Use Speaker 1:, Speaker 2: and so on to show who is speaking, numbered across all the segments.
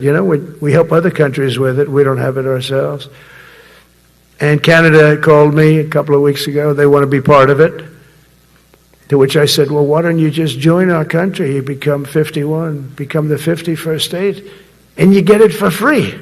Speaker 1: You know, we help other countries with it. We don't have it ourselves. And Canada called me a couple of weeks ago. They want to be part of it. To which I said, well, why don't you just join our country? You become 51, become the 51st state, and you get it for free.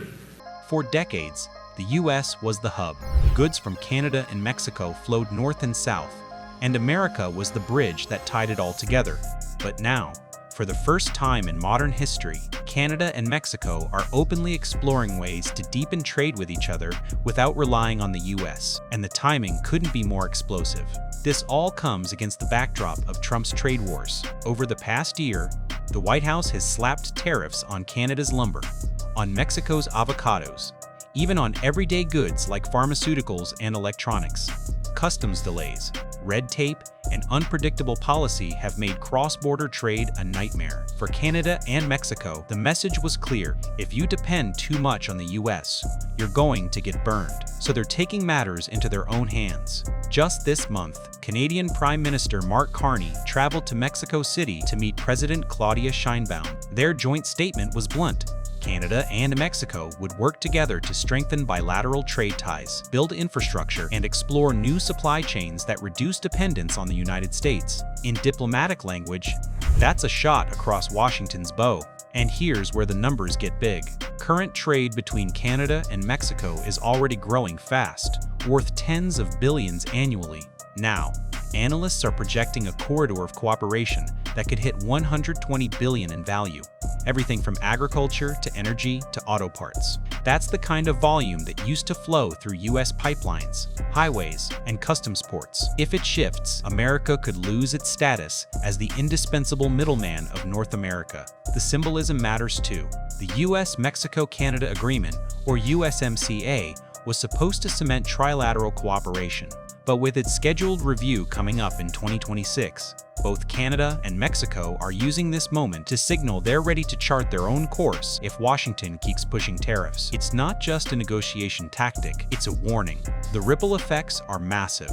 Speaker 2: For decades, the U.S. was the hub. Goods from Canada and Mexico flowed north and south, and America was the bridge that tied it all together. But now, for the first time in modern history, Canada and Mexico are openly exploring ways to deepen trade with each other without relying on the U.S., and the timing couldn't be more explosive. This all comes against the backdrop of Trump's trade wars. Over the past year, the White House has slapped tariffs on Canada's lumber, on Mexico's avocados, even on everyday goods like pharmaceuticals and electronics. Customs delays, red tape, and unpredictable policy have made cross-border trade a nightmare. For Canada and Mexico, the message was clear: if you depend too much on the US, you're going to get burned. So they're taking matters into their own hands. Just this month, Canadian Prime Minister Mark Carney traveled to Mexico City to meet President Claudia Sheinbaum. Their joint statement was blunt: Canada and Mexico would work together to strengthen bilateral trade ties, build infrastructure, and explore new supply chains that reduce dependence on the United States. In diplomatic language, that's a shot across Washington's bow. And here's where the numbers get big. Current trade between Canada and Mexico is already growing fast, worth tens of billions annually. Now, analysts are projecting a corridor of cooperation that could hit $120 billion in value. Everything from agriculture to energy to auto parts. That's the kind of volume that used to flow through U.S. pipelines, highways, and customs ports. If it shifts, America could lose its status as the indispensable middleman of North America. The symbolism matters too. The U.S.-Mexico-Canada Agreement, or USMCA, was supposed to cement trilateral cooperation. But with its scheduled review coming up in 2026, both Canada and Mexico are using this moment to signal they're ready to chart their own course if Washington keeps pushing tariffs. It's not just a negotiation tactic, it's a warning. The ripple effects are massive.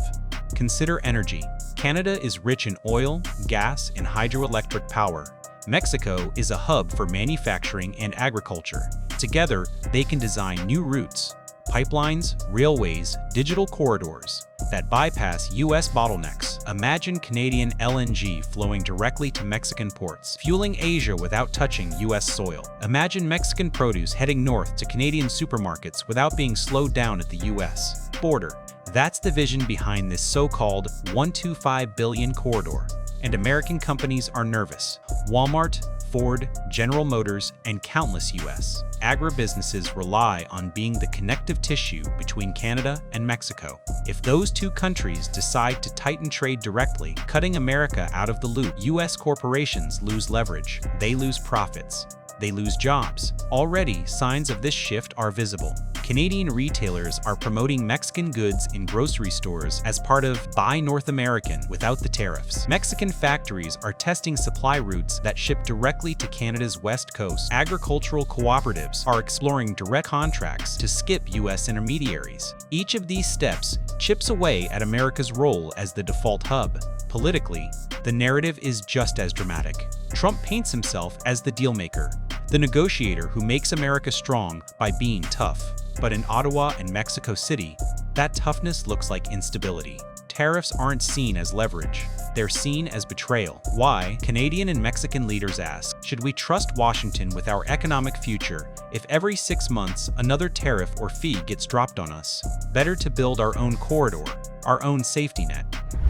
Speaker 2: Consider energy. Canada is rich in oil, gas, and hydroelectric power. Mexico is a hub for manufacturing and agriculture. Together, they can design new routes, pipelines, railways, digital corridors that bypass U.S. bottlenecks. Imagine Canadian LNG flowing directly to Mexican ports, fueling Asia without touching U.S. soil. Imagine Mexican produce heading north to Canadian supermarkets without being slowed down at the U.S. border. That's the vision behind this so-called $125 billion corridor. And American companies are nervous. Walmart, Ford, General Motors, and countless U.S. agribusinesses rely on being the connective tissue between Canada and Mexico. If those two countries decide to tighten trade directly, cutting America out of the loop, U.S. corporations lose leverage. They lose profits. They lose jobs. Already, signs of this shift are visible. Canadian retailers are promoting Mexican goods in grocery stores as part of Buy North American without the tariffs. Mexican factories are testing supply routes that ship directly to Canada's west coast. Agricultural cooperatives are exploring direct contracts to skip U.S. intermediaries. Each of these steps chips away at America's role as the default hub. Politically, the narrative is just as dramatic. Trump paints himself as the dealmaker, the negotiator who makes America strong by being tough. But in Ottawa and Mexico City, that toughness looks like instability. Tariffs aren't seen as leverage. They're seen as betrayal. Why? Canadian and Mexican leaders ask, should we trust Washington with our economic future if every 6 months another tariff or fee gets dropped on us? Better to build our own corridor, our own safety net.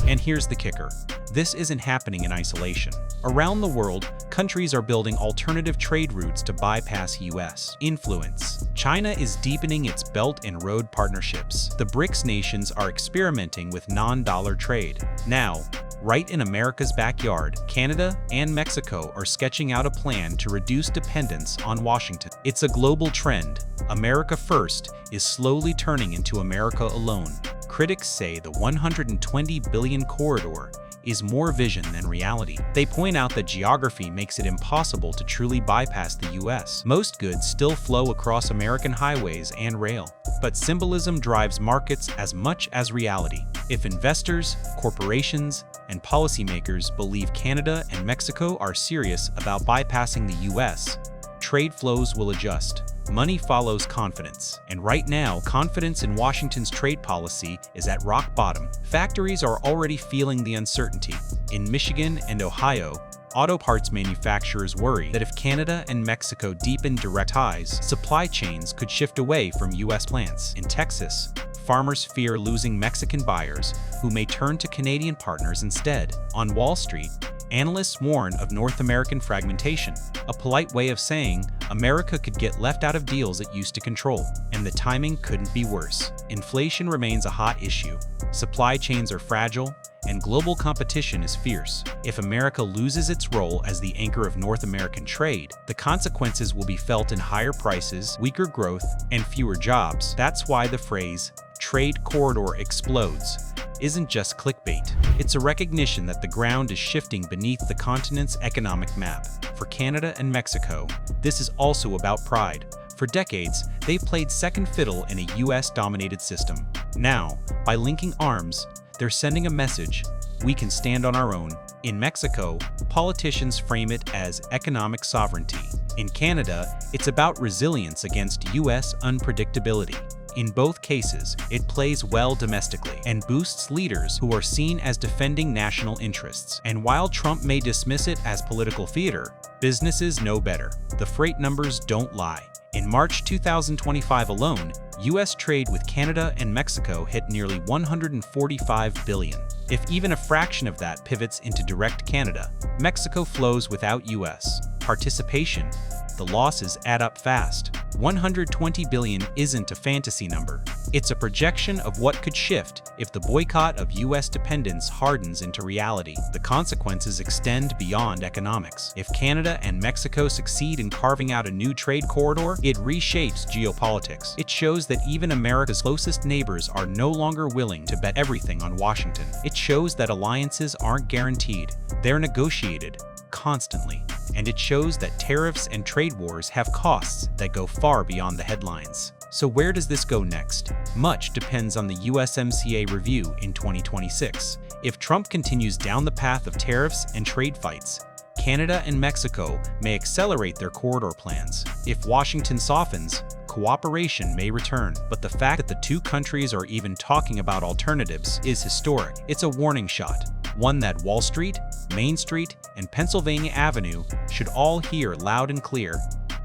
Speaker 2: And here's the kicker. This isn't happening in isolation. Around the world, countries are building alternative trade routes to bypass U.S. influence. China is deepening its Belt and Road partnerships. The BRICS nations are experimenting with non-dollar trade. Now, right in America's backyard, Canada and Mexico are sketching out a plan to reduce dependence on Washington. It's a global trend. America First is slowly turning into America Alone. Critics say the $120 billion corridor is more vision than reality. They point out that geography makes it impossible to truly bypass the U.S. Most goods still flow across American highways and rail, but symbolism drives markets as much as reality. If investors, corporations, and policymakers believe Canada and Mexico are serious about bypassing the U.S., trade flows will adjust. Money follows confidence. And right now, confidence in Washington's trade policy is at rock bottom. Factories are already feeling the uncertainty. In Michigan and Ohio, auto parts manufacturers worry that if Canada and Mexico deepen direct ties, supply chains could shift away from U.S. plants. In Texas, farmers fear losing Mexican buyers who may turn to Canadian partners instead. On Wall Street, analysts warn of North American fragmentation, a polite way of saying America could get left out of deals it used to control, and the timing couldn't be worse. Inflation remains a hot issue, supply chains are fragile, and global competition is fierce. If America loses its role as the anchor of North American trade, the consequences will be felt in higher prices, weaker growth, and fewer jobs. That's why the phrase, "trade corridor explodes," isn't just clickbait. It's a recognition that the ground is shifting beneath the continent's economic map. For Canada and Mexico, this is also about pride. For decades, they've played second fiddle in a US-dominated system. Now, by linking arms, they're sending a message: we can stand on our own. In Mexico, politicians frame it as economic sovereignty. In Canada, it's about resilience against US unpredictability. In both cases, it plays well domestically and boosts leaders who are seen as defending national interests. And while Trump may dismiss it as political theater, businesses know better. The freight numbers don't lie. In March 2025 alone, U.S. trade with Canada and Mexico hit nearly $145 billion. If even a fraction of that pivots into direct Canada, Mexico flows without U.S. participation, the losses add up fast. $120 billion isn't a fantasy number. It's a projection of what could shift if the boycott of U.S. dependence hardens into reality. The consequences extend beyond economics. If Canada and Mexico succeed in carving out a new trade corridor, it reshapes geopolitics. It shows that even America's closest neighbors are no longer willing to bet everything on Washington. It shows that alliances aren't guaranteed. They're negotiated constantly. And it shows that tariffs and trade wars have costs that go far beyond the headlines. So where does this go next? Much depends on the USMCA review in 2026. If Trump continues down the path of tariffs and trade fights, Canada and Mexico may accelerate their corridor plans. If Washington softens, cooperation may return. But the fact that the two countries are even talking about alternatives is historic. It's a warning shot, one that Wall Street, Main Street, and Pennsylvania Avenue should all hear loud and clear.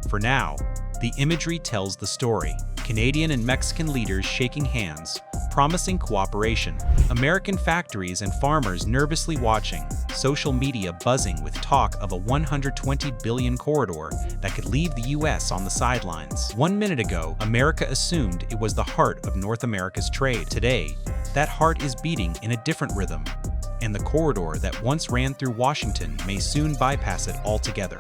Speaker 2: For now, the imagery tells the story. Canadian and Mexican leaders shaking hands, promising cooperation. American factories and farmers nervously watching. Social media buzzing with talk of a $120 billion corridor that could leave the U.S. on the sidelines. 1 minute ago, America assumed it was the heart of North America's trade. Today, that heart is beating in a different rhythm, and the corridor that once ran through Washington may soon bypass it altogether.